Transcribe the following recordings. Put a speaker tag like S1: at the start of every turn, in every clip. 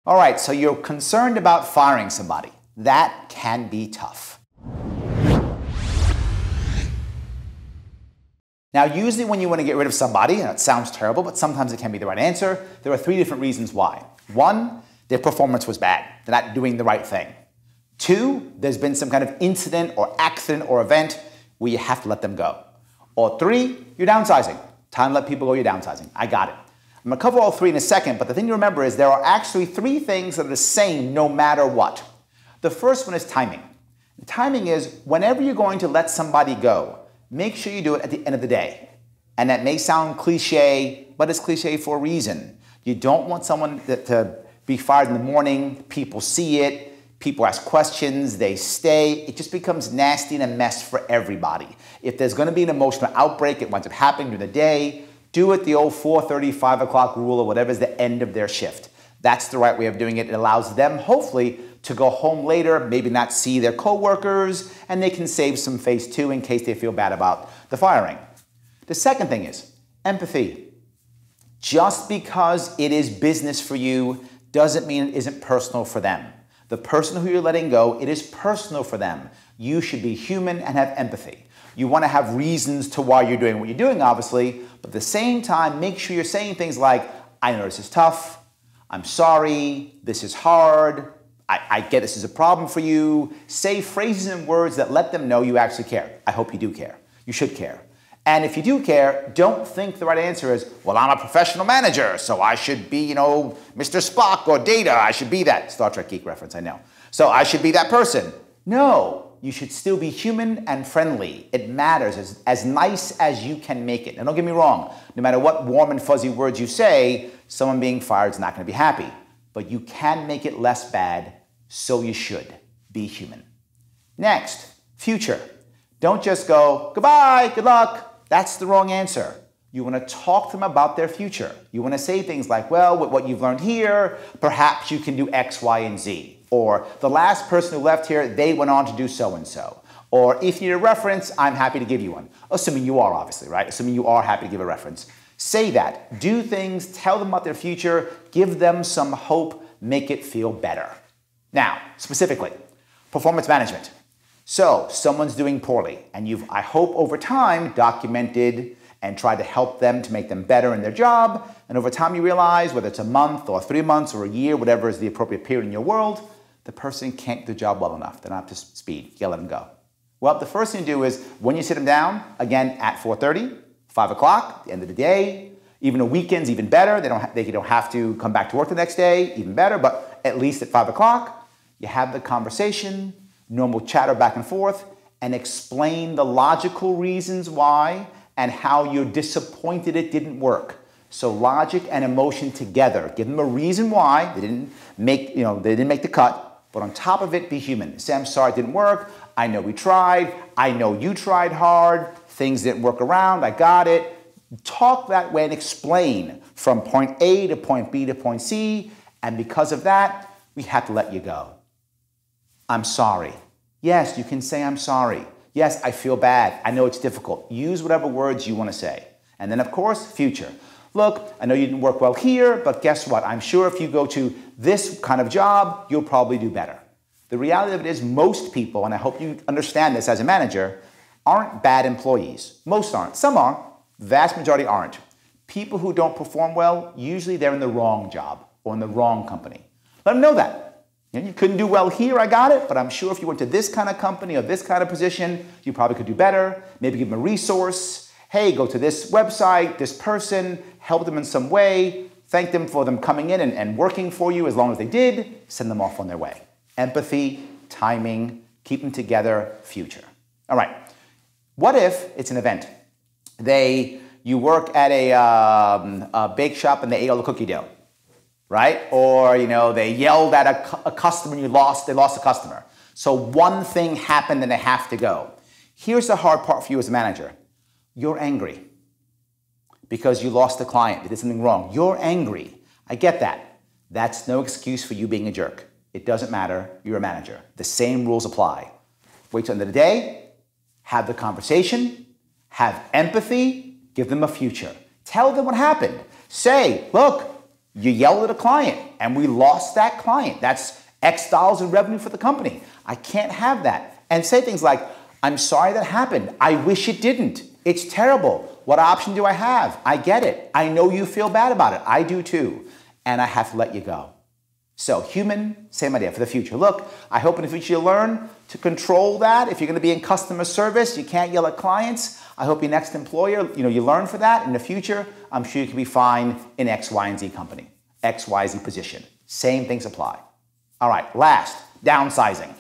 S1: All right, so you're concerned about firing somebody. That can be tough. Now, usually when you want to get rid of somebody, and it sounds terrible, but sometimes it can be the right answer, there are 3 different reasons why. 1, their performance was bad. They're not doing the right thing. 2, there's been some kind of incident or accident or event where you have to let them go. Or 3, you're downsizing. Time to let people go, you're downsizing. I got it. I'm going to cover all 3 in a second, but the thing to remember is there are actually 3 things that are the same no matter what. The first one is timing. The timing is whenever you're going to let somebody go, make sure you do it at the end of the day. And that may sound cliche, but it's cliche for a reason. You don't want someone to be fired in the morning, people see it, people ask questions, they stay. It just becomes nasty and a mess for everybody. If there's going to be an emotional outbreak, it winds up happening during the day. Do it the old 4:30, 5 o'clock rule or whatever is the end of their shift. That's the right way of doing it. It allows them, hopefully, to go home later, maybe not see their coworkers, and they can save some face too in case they feel bad about the firing. The second thing is empathy. Just because it is business for you doesn't mean it isn't personal for them. The person who you're letting go, it is personal for them. You should be human and have empathy. You want to have reasons to why you're doing what you're doing, obviously, but at the same time, make sure you're saying things like, I know this is tough, I'm sorry, this is hard, I get this is a problem for you. Say phrases and words that let them know you actually care. I hope you do care. You should care. And if you do care, don't think the right answer is, well, I'm a professional manager, so I should be, Mr. Spock or Data. I should be that. Star Trek geek reference, I know. So I should be that person. No, you should still be human and friendly. It matters as nice as you can make it. And don't get me wrong, no matter what warm and fuzzy words you say, someone being fired is not going to be happy. But you can make it less bad, so you should. Be human. Next, future. Don't just go, goodbye, good luck. That's the wrong answer. You want to talk to them about their future. You want to say things like, well, with what you've learned here, perhaps you can do X, Y, and Z. Or the last person who left here, they went on to do so-and-so. Or if you need a reference, I'm happy to give you one. Assuming you are, obviously, right? Assuming you are happy to give a reference. Say that. Do things. Tell them about their future. Give them some hope. Make it feel better. Now, specifically, performance management. So, someone's doing poorly, and you've, I hope, over time, documented and tried to help them to make them better in their job, and over time you realize, whether it's a month or 3 months or a year, whatever is the appropriate period in your world, the person can't do the job well enough. They're not up to speed. You gotta let them go. Well, the first thing to do is, when you sit them down, again, at 4:30, 5 o'clock, the end of the day, even on weekends, even better. They don't have to come back to work the next day, even better, but at least at 5 o'clock, you have the conversation, normal chatter back and forth, and explain the logical reasons why and how you're disappointed it didn't work. So logic and emotion together. Give them a reason why they didn't make the cut, but on top of it, be human. Say, I'm sorry it didn't work. I know we tried. I know you tried hard. Things didn't work around. I got it. Talk that way and explain from point A to point B to point C, and because of that, we have to let you go. I'm sorry. Yes, you can say I'm sorry. Yes, I feel bad. I know it's difficult. Use whatever words you want to say. And then, of course, future. Look, I know you didn't work well here, but guess what? I'm sure if you go to this kind of job, you'll probably do better. The reality of it is most people, and I hope you understand this as a manager, aren't bad employees. Most aren't. Some are. Vast majority aren't. People who don't perform well, usually they're in the wrong job or in the wrong company. Let them know that. You couldn't do well here, I got it, but I'm sure if you went to this kind of company or this kind of position, you probably could do better. Maybe give them a resource. Hey, go to this website, this person, help them in some way, thank them for them coming in and working for you as long as they did, send them off on their way. Empathy, timing, keep them together, future. All right, what if it's an event? You work at a bake shop and they ate all the cookie dough. Right? Or, they yelled at a customer and they lost a customer. So one thing happened and they have to go. Here's the hard part for you as a manager. You're angry because you lost a client. You did something wrong. You're angry. I get that. That's no excuse for you being a jerk. It doesn't matter. You're a manager. The same rules apply. Wait till the end of the day. Have the conversation. Have empathy. Give them a future. Tell them what happened. Say, look, You yelled at a client and we lost that client. That's X dollars in revenue for the company. I can't have that. And say things like, I'm sorry that happened. I wish it didn't. It's terrible. What option do I have? I get it. I know you feel bad about it. I do too. And I have to let you go. So human, same idea for the future. Look, I hope in the future you learn to control that. If you're going to be in customer service, you can't yell at clients. I hope your next employer, you learn for that. In the future, I'm sure you can be fine in X, Y, and Z company, X, Y, Z position. Same things apply. All right, last, downsizing.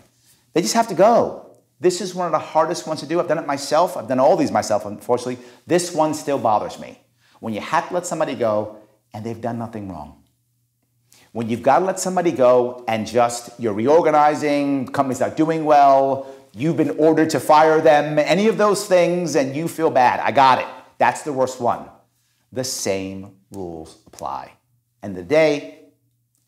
S1: They just have to go. This is one of the hardest ones to do. I've done it myself. I've done all these myself, unfortunately. This one still bothers me. When you have to let somebody go and they've done nothing wrong. When you've got to let somebody go and you're reorganizing, company's not doing well, you've been ordered to fire them, any of those things, and you feel bad. I got it. That's the worst one. The same rules apply. End of the day,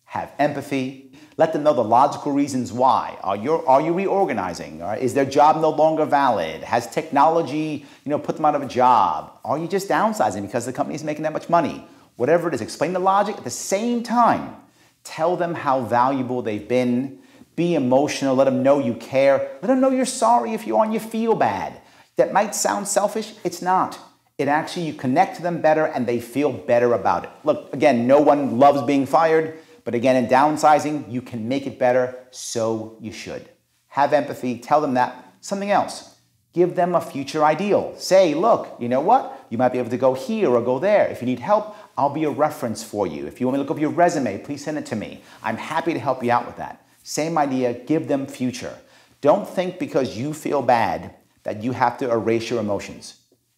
S1: have empathy. Let them know the logical reasons why. Are you reorganizing? Is their job no longer valid? Has technology, put them out of a job? Are you just downsizing because the company is making that much money? Whatever it is, explain the logic. At the same time, tell them how valuable they've been. Be emotional. Let them know you care. Let them know you're sorry if you feel bad. That might sound selfish. It's not. It actually, you connect to them better and they feel better about it. Look, again, no one loves being fired. But again, in downsizing, you can make it better, so you should. Have empathy. Tell them that. Something else. Give them a future ideal. Say, look, you know what? You might be able to go here or go there. If you need help, I'll be a reference for you. If you want me to look up your resume, please send it to me. I'm happy to help you out with that. Same idea, give them future. Don't think because you feel bad that you have to erase your emotions.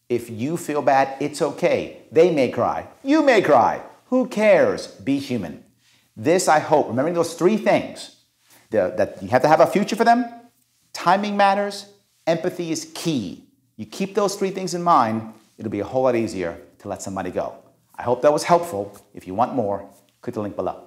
S1: If you feel bad, it's okay. They may cry. You may cry. Who cares? Be human. This, I hope, remembering those three things, that you have to have a future for them, timing matters, empathy is key. You keep those three things in mind, it'll be a whole lot easier to let somebody go. I hope that was helpful. If you want more, click the link below.